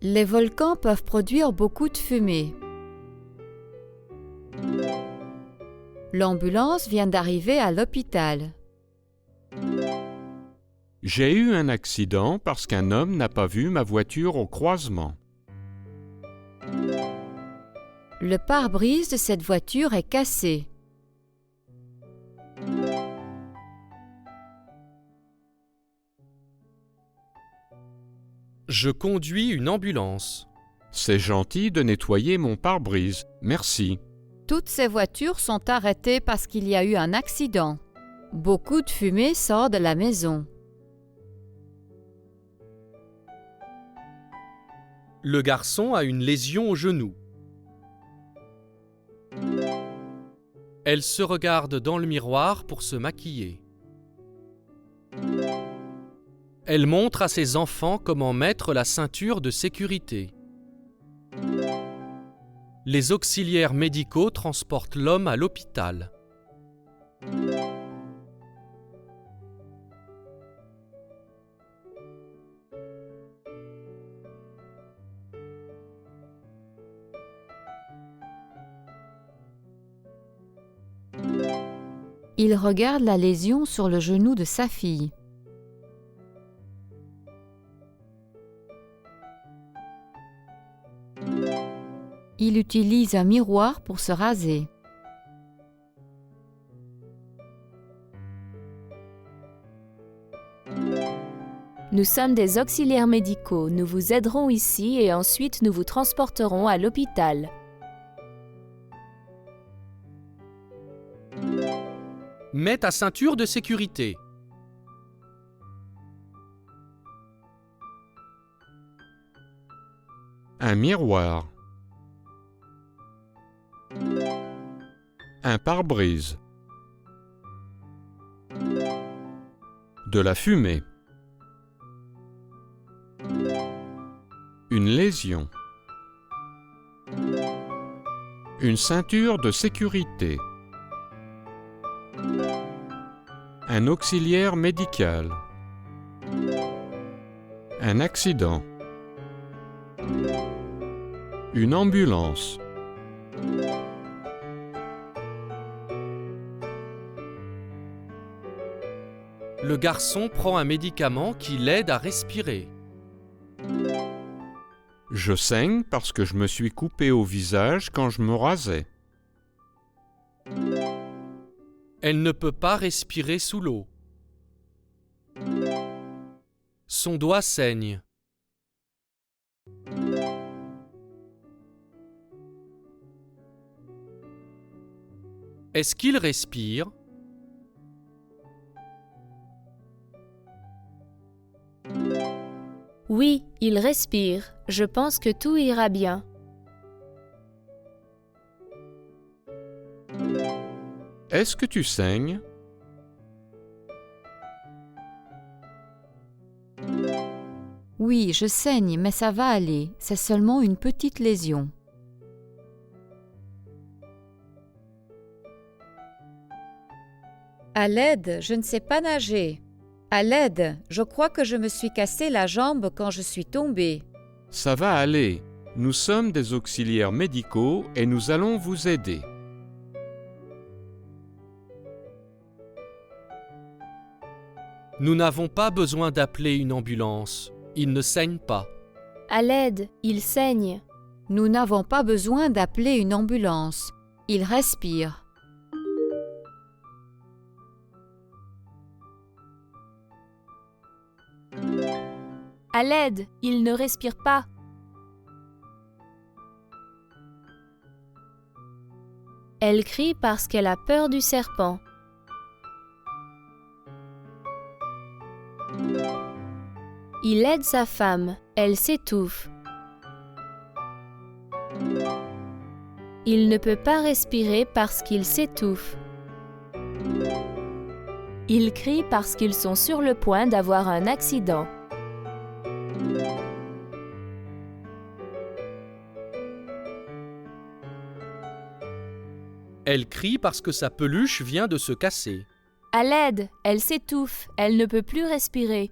Les volcans peuvent produire beaucoup de fumée. L'ambulance vient d'arriver à l'hôpital. J'ai eu un accident parce qu'un homme n'a pas vu ma voiture au croisement. Le pare-brise de cette voiture est cassé. Je conduis une ambulance. C'est gentil de nettoyer mon pare-brise, merci. Toutes ces voitures sont arrêtées parce qu'il y a eu un accident. Beaucoup de fumée sort de la maison. Le garçon a une lésion au genou. Elle se regarde dans le miroir pour se maquiller. Elle montre à ses enfants comment mettre la ceinture de sécurité. Les auxiliaires médicaux transportent l'homme à l'hôpital. Il regarde la lésion sur le genou de sa fille. Il utilise un miroir pour se raser. Nous sommes des auxiliaires médicaux. Nous vous aiderons ici et ensuite nous vous transporterons à l'hôpital. Mets ta ceinture de sécurité. Un miroir. Un pare-brise. De la fumée. Une lésion. Une ceinture de sécurité. Un auxiliaire médical. Un accident. Une ambulance. Le garçon prend un médicament qui l'aide à respirer. Je saigne parce que je me suis coupé au visage quand je me rasais. Elle ne peut pas respirer sous l'eau. Son doigt saigne. Est-ce qu'il respire? Oui, il respire. Je pense que tout ira bien. Est-ce que tu saignes? Oui, je saigne, mais ça va aller. C'est seulement une petite lésion. À l'aide, je ne sais pas nager. À l'aide, je crois que je me suis cassé la jambe quand je suis tombée. Ça va aller. Nous sommes des auxiliaires médicaux et nous allons vous aider. Nous n'avons pas besoin d'appeler une ambulance. Il ne saigne pas. À l'aide, il saigne. Nous n'avons pas besoin d'appeler une ambulance. Il respire. À l'aide, il ne respire pas. Elle crie parce qu'elle a peur du serpent. Il aide sa femme, elle s'étouffe. Il ne peut pas respirer parce qu'il s'étouffe. Il crie parce qu'ils sont sur le point d'avoir un accident. Elle crie parce que sa peluche vient de se casser. À l'aide, elle s'étouffe, elle ne peut plus respirer.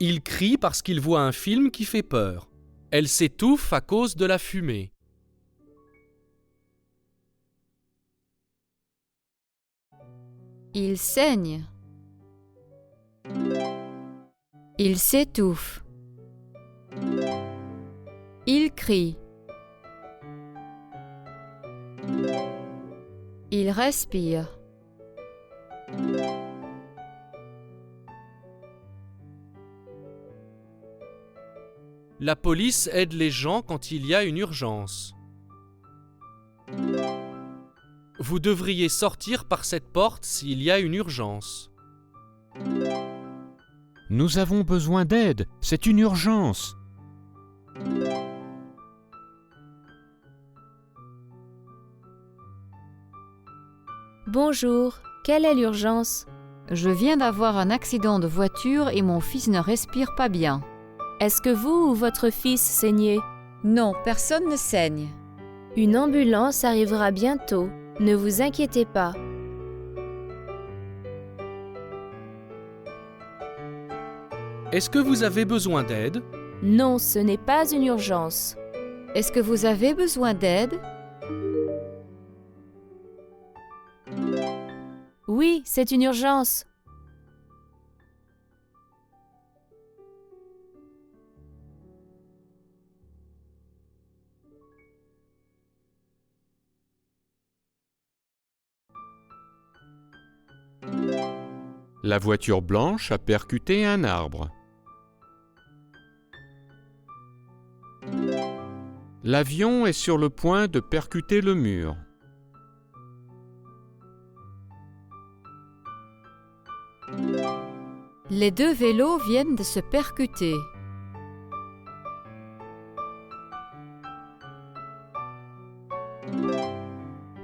Il crie parce qu'il voit un film qui fait peur. Elle s'étouffe à cause de la fumée. Il saigne. Il s'étouffe. Il crie. Il respire. La police aide les gens quand il y a une urgence. Vous devriez sortir par cette porte s'il y a une urgence. Nous avons besoin d'aide, c'est une urgence. Bonjour, quelle est l'urgence? Je viens d'avoir un accident de voiture et mon fils ne respire pas bien. Est-ce que vous ou votre fils saignez? Non, personne ne saigne. Une ambulance arrivera bientôt, ne vous inquiétez pas. Est-ce que vous avez besoin d'aide? Non, ce n'est pas une urgence. Est-ce que vous avez besoin d'aide? Oui, c'est une urgence. La voiture blanche a percuté un arbre. L'avion est sur le point de percuter le mur. Les deux vélos viennent de se percuter.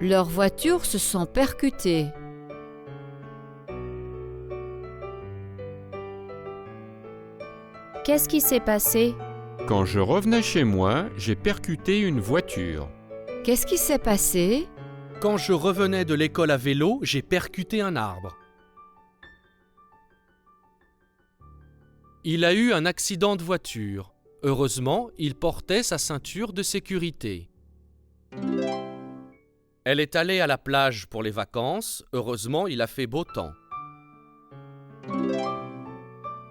Leurs voitures se sont percutées. Qu'est-ce qui s'est passé? Quand je revenais chez moi, j'ai percuté une voiture. Qu'est-ce qui s'est passé? Quand je revenais de l'école à vélo, j'ai percuté un arbre. Il a eu un accident de voiture. Heureusement, il portait sa ceinture de sécurité. Elle est allée à la plage pour les vacances. Heureusement, il a fait beau temps.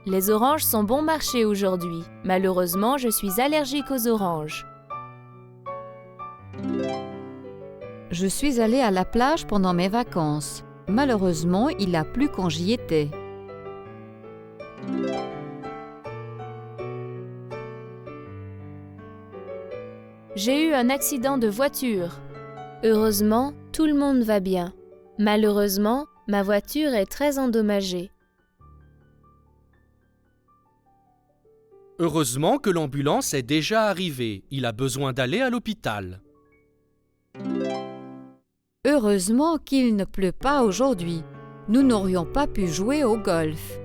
Les oranges sont bon marché aujourd'hui. Malheureusement, je suis allergique aux oranges. Je suis allée à la plage pendant mes vacances. Malheureusement, il a plu quand j'y étais. J'ai eu un accident de voiture. Heureusement, tout le monde va bien. Malheureusement, ma voiture est très endommagée. Heureusement que l'ambulance est déjà arrivée. Il a besoin d'aller à l'hôpital. Heureusement qu'il ne pleut pas aujourd'hui. Nous n'aurions pas pu jouer au golf.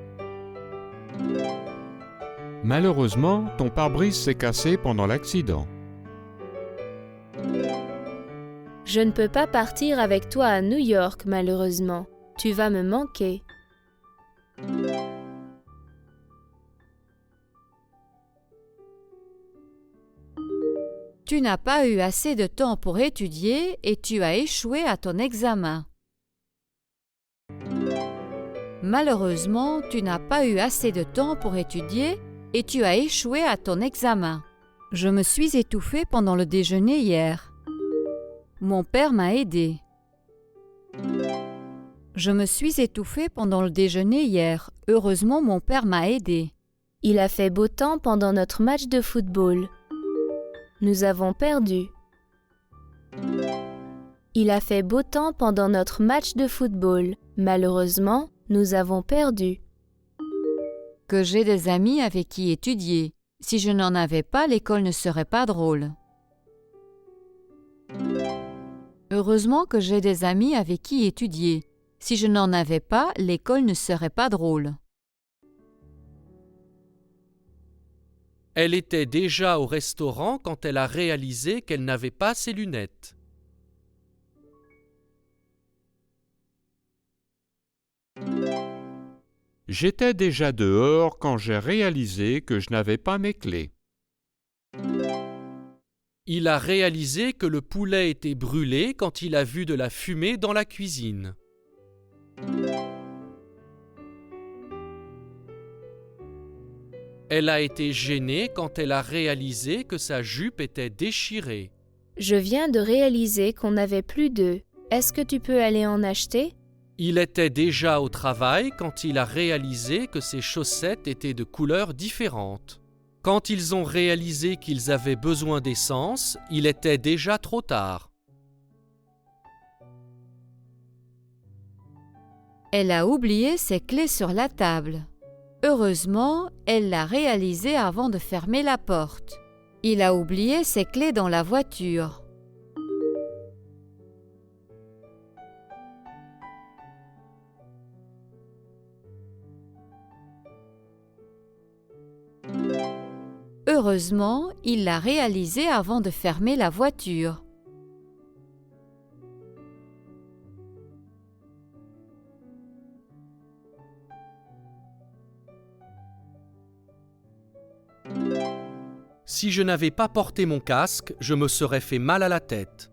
Malheureusement, ton pare-brise s'est cassé pendant l'accident. Je ne peux pas partir avec toi à New York, malheureusement. Tu vas me manquer. Tu n'as pas eu assez de temps pour étudier et tu as échoué à ton examen. Malheureusement, tu n'as pas eu assez de temps pour étudier et tu as échoué à ton examen. Je me suis étouffée pendant le déjeuner hier. Mon père m'a aidé. Je me suis étouffée pendant le déjeuner hier. Heureusement, mon père m'a aidé. Il a fait beau temps pendant notre match de football. Nous avons perdu. Il a fait beau temps pendant notre match de football. Malheureusement, nous avons perdu. Que j'ai des amis avec qui étudier. Si je n'en avais pas, l'école ne serait pas drôle. Heureusement que j'ai des amis avec qui étudier. Si je n'en avais pas, l'école ne serait pas drôle. Elle était déjà au restaurant quand elle a réalisé qu'elle n'avait pas ses lunettes. J'étais déjà dehors quand j'ai réalisé que je n'avais pas mes clés. Il a réalisé que le poulet était brûlé quand il a vu de la fumée dans la cuisine. Elle a été gênée quand elle a réalisé que sa jupe était déchirée. Je viens de réaliser qu'on n'avait plus d'œufs. Est-ce que tu peux aller en acheter? Il était déjà au travail quand il a réalisé que ses chaussettes étaient de couleurs différentes. Quand ils ont réalisé qu'ils avaient besoin d'essence, il était déjà trop tard. Elle a oublié ses clés sur la table. Heureusement, elle l'a réalisé avant de fermer la porte. Il a oublié ses clés dans la voiture. Heureusement, il l'a réalisé avant de fermer la voiture. Si je n'avais pas porté mon casque, je me serais fait mal à la tête.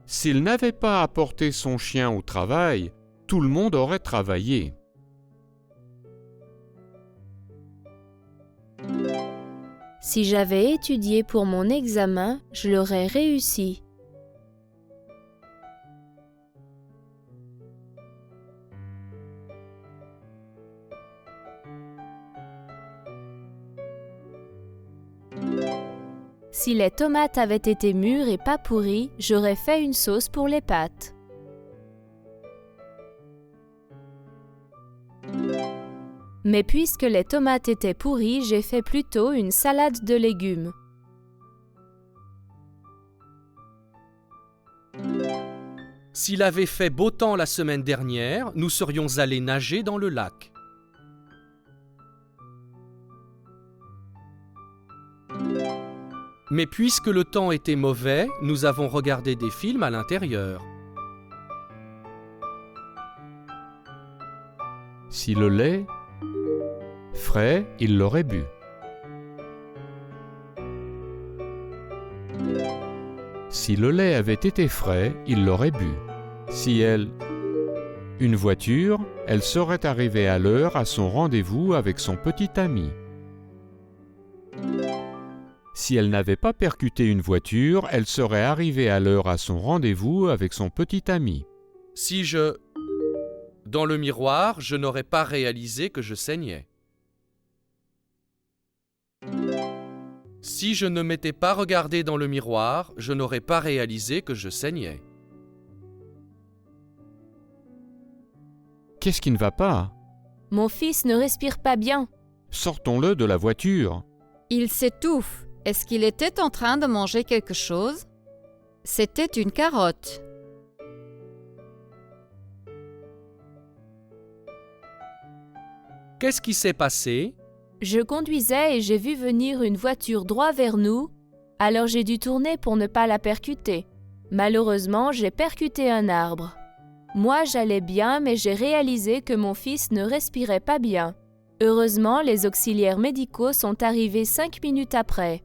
S'il n'avait pas apporté son chien au travail, tout le monde aurait travaillé. Si j'avais étudié pour mon examen, je l'aurais réussi. Si les tomates avaient été mûres et pas pourries, j'aurais fait une sauce pour les pâtes. Mais puisque les tomates étaient pourries, j'ai fait plutôt une salade de légumes. S'il avait fait beau temps la semaine dernière, nous serions allés nager dans le lac. Mais puisque le temps était mauvais, nous avons regardé des films à l'intérieur. Si le lait frais, il l'aurait bu. Si le lait avait été frais, il l'aurait bu. Si une voiture, elle serait arrivée à l'heure à son rendez-vous avec son petit ami. Si elle n'avait pas percuté une voiture, elle serait arrivée à l'heure à son rendez-vous avec son petit ami. Si dans le miroir, je n'aurais pas réalisé que je saignais. Si je ne m'étais pas regardé dans le miroir, je n'aurais pas réalisé que je saignais. Qu'est-ce qui ne va pas? Mon fils ne respire pas bien. Sortons-le de la voiture. Il s'étouffe. Est-ce qu'il était en train de manger quelque chose? C'était une carotte. Qu'est-ce qui s'est passé? Je conduisais et j'ai vu venir une voiture droit vers nous, alors j'ai dû tourner pour ne pas la percuter. Malheureusement, j'ai percuté un arbre. Moi, j'allais bien, mais j'ai réalisé que mon fils ne respirait pas bien. Heureusement, les auxiliaires médicaux sont arrivés 5 minutes après.